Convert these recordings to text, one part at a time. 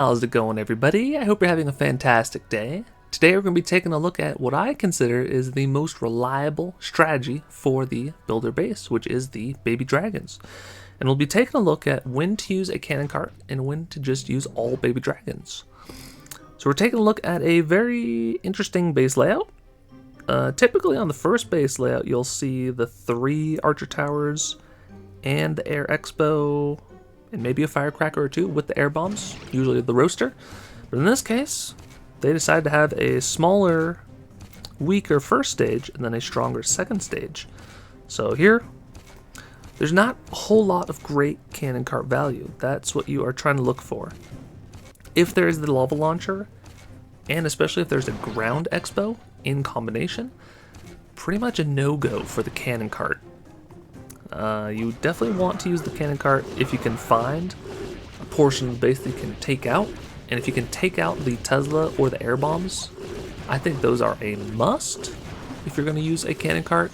How's it going, everybody? I hope you're having a fantastic day. Today we're going to be taking a look at what I consider is the most reliable strategy for the builder base, which is the baby dragons. And we'll be taking a look at when to use a cannon cart and when to just use all baby dragons. So we're taking a look at a very interesting base layout. Typically on the first base layout you'll see the 3 archer towers and the air expo and maybe a firecracker or 2 with the air bombs, usually the roaster. But in this case, they decided to have a smaller, weaker first stage and then a stronger second stage. So here, there's not a whole lot of great cannon cart value. That's what you are trying to look for. If there is the lava launcher, and especially if there's a ground expo in combination, pretty much a no-go for the cannon cart. You definitely want to use the cannon cart if you can find a portion of the base that you can take out. And if you can take out the Tesla or the air bombs, I think those are a must if you're going to use a cannon cart.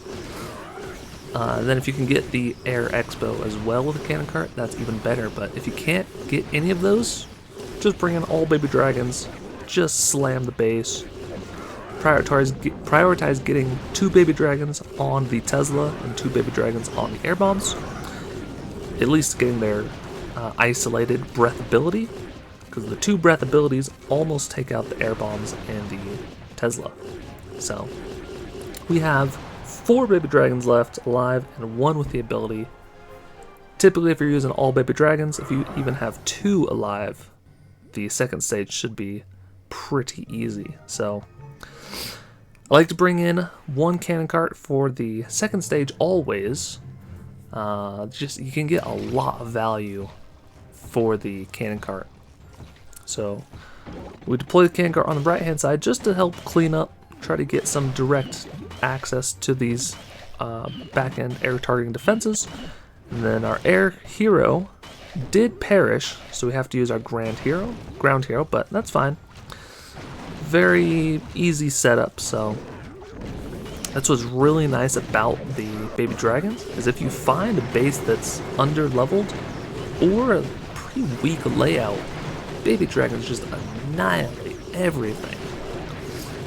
Then if you can get the air expo as well with a cannon cart, that's even better. But if you can't get any of those, just bring in all baby dragons, just slam the base. Prioritize getting 2 baby dragons on the Tesla and 2 baby dragons on the air bombs. At least getting their isolated breath ability, because the 2 breath abilities almost take out the air bombs and the Tesla. So we have 4 baby dragons left alive and 1 with the ability. Typically if you're using all baby dragons, if you even have 2 alive, the second stage should be pretty easy. So I like to bring in 1 cannon cart for the second stage always. Just you can get a lot of value for the cannon cart. So we deploy the cannon cart on the right hand side just to help clean up, try to get some direct access to these back end air targeting defenses. And then our air hero did perish, so we have to use our ground hero, but that's fine. Very easy setup, so that's what's really nice about the baby dragons, is if you find a base that's under leveled or a pretty weak layout, baby dragons just annihilate everything.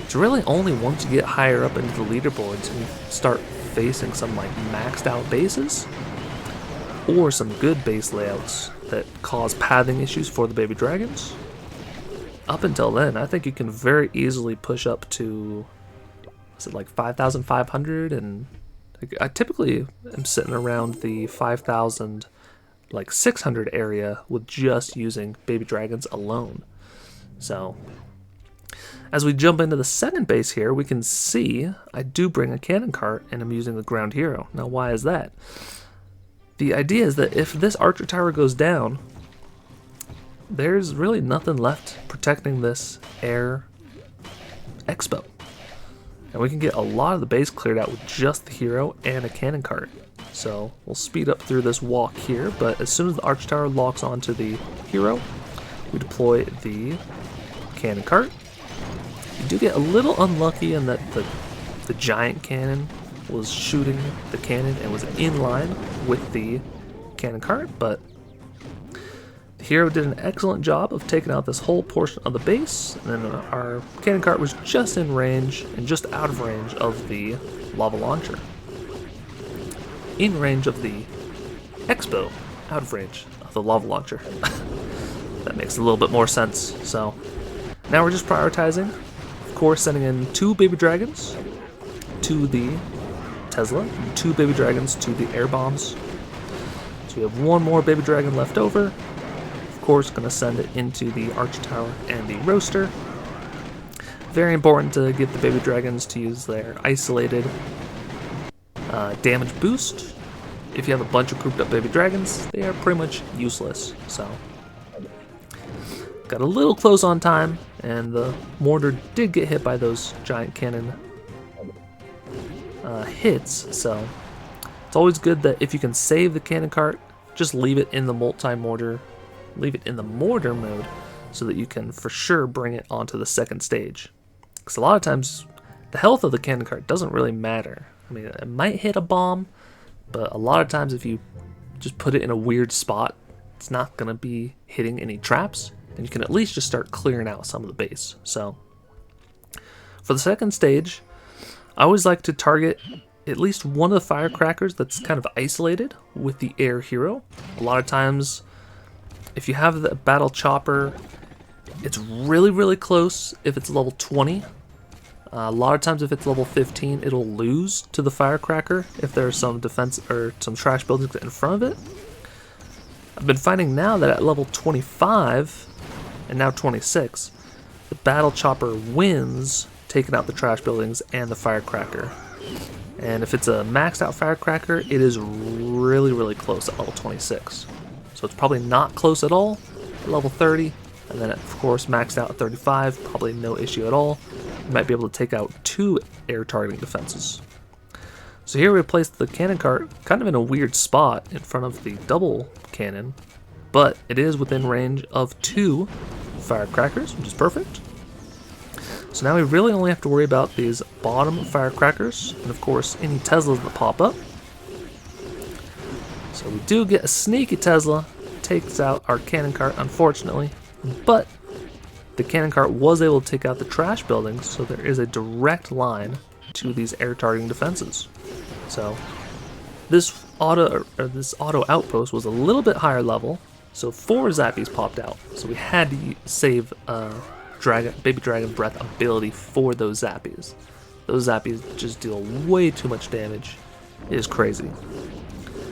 It's really only once you get higher up into the leaderboards and you start facing some like maxed out bases or some good base layouts that cause pathing issues for the baby dragons. Up until then, I think you can very easily push up to, is it like 5,500? And I typically am sitting around the 5,000, like 600 area with just using baby dragons alone. So as we jump into the second base here, we can see I do bring a cannon cart and I'm using the ground hero. Now why is that? The idea is that if this archer tower goes down, there's really nothing left protecting this air expo. And we can get a lot of the base cleared out with just the hero and a cannon cart. So we'll speed up through this walk here, but as soon as the archer tower locks onto the hero, we deploy the cannon cart. You do get a little unlucky in that the giant cannon was shooting the cannon and was in line with the cannon cart, but the hero did an excellent job of taking out this whole portion of the base, and then our cannon cart was just in range and just out of range of the lava launcher. In range of the expo, out of range of the lava launcher. That makes a little bit more sense. So now we're just prioritizing, of course, sending in 2 baby dragons to the Tesla, and 2 baby dragons to the air bombs. So we have 1 more baby dragon left over. Of course, going to send it into the archer tower and the roaster. Very important to get the baby dragons to use their isolated damage boost. If you have a bunch of grouped up baby dragons, they are pretty much useless. So got a little close on time, and the mortar did get hit by those giant cannon hits. So it's always good that if you can save the cannon cart, just leave it in the multi-mortar. Leave it in the mortar mode so that you can for sure bring it onto the second stage. Because a lot of times the health of the cannon cart doesn't really matter. I mean, it might hit a bomb, but a lot of times if you just put it in a weird spot, it's not going to be hitting any traps. and you can at least just start clearing out some of the base. So for the second stage, I always like to target at least one of the firecrackers that's kind of isolated with the air hero. A lot of times, if you have the battle chopper, it's really close if it's level 20. A lot of times if it's level 15, it'll lose to the firecracker if there's some defense or some trash buildings in front of it. I've been finding now that at level 25 and now 26, the battle chopper wins taking out the trash buildings and the firecracker. And if it's a maxed out firecracker, it is really close at level 26. So it's probably not close at all at level 30. And then of course maxed out at 35, probably no issue at all. You might be able to take out 2 air targeting defenses. So here we placed the cannon cart kind of in a weird spot in front of the double cannon, but it is within range of 2 firecrackers, which is perfect. So now we really only have to worry about these bottom firecrackers, and of course any Teslas that pop up. So we do get a sneaky Tesla, takes out our cannon cart unfortunately, but the cannon cart was able to take out the trash buildings, so there is a direct line to these air targeting defenses. So this auto outpost was a little bit higher level, so 4 Zappies popped out. So we had to save Baby Dragon Breath ability for those Zappies. Those Zappies just deal way too much damage. It is crazy.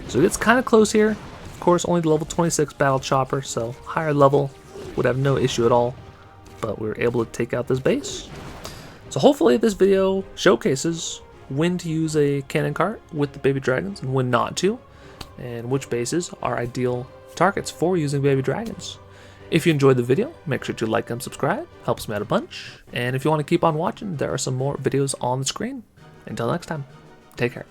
So it's kind of close here. Of course, only the level 26 battle chopper, so higher level would have no issue at all. But we were able to take out this base. So hopefully this video showcases when to use a cannon cart with the baby dragons and when not to, and which bases are ideal targets for using baby dragons. If you enjoyed the video, make sure to like and subscribe, helps me out a bunch. And if you want to keep on watching, there are some more videos on the screen. Until next time, take care.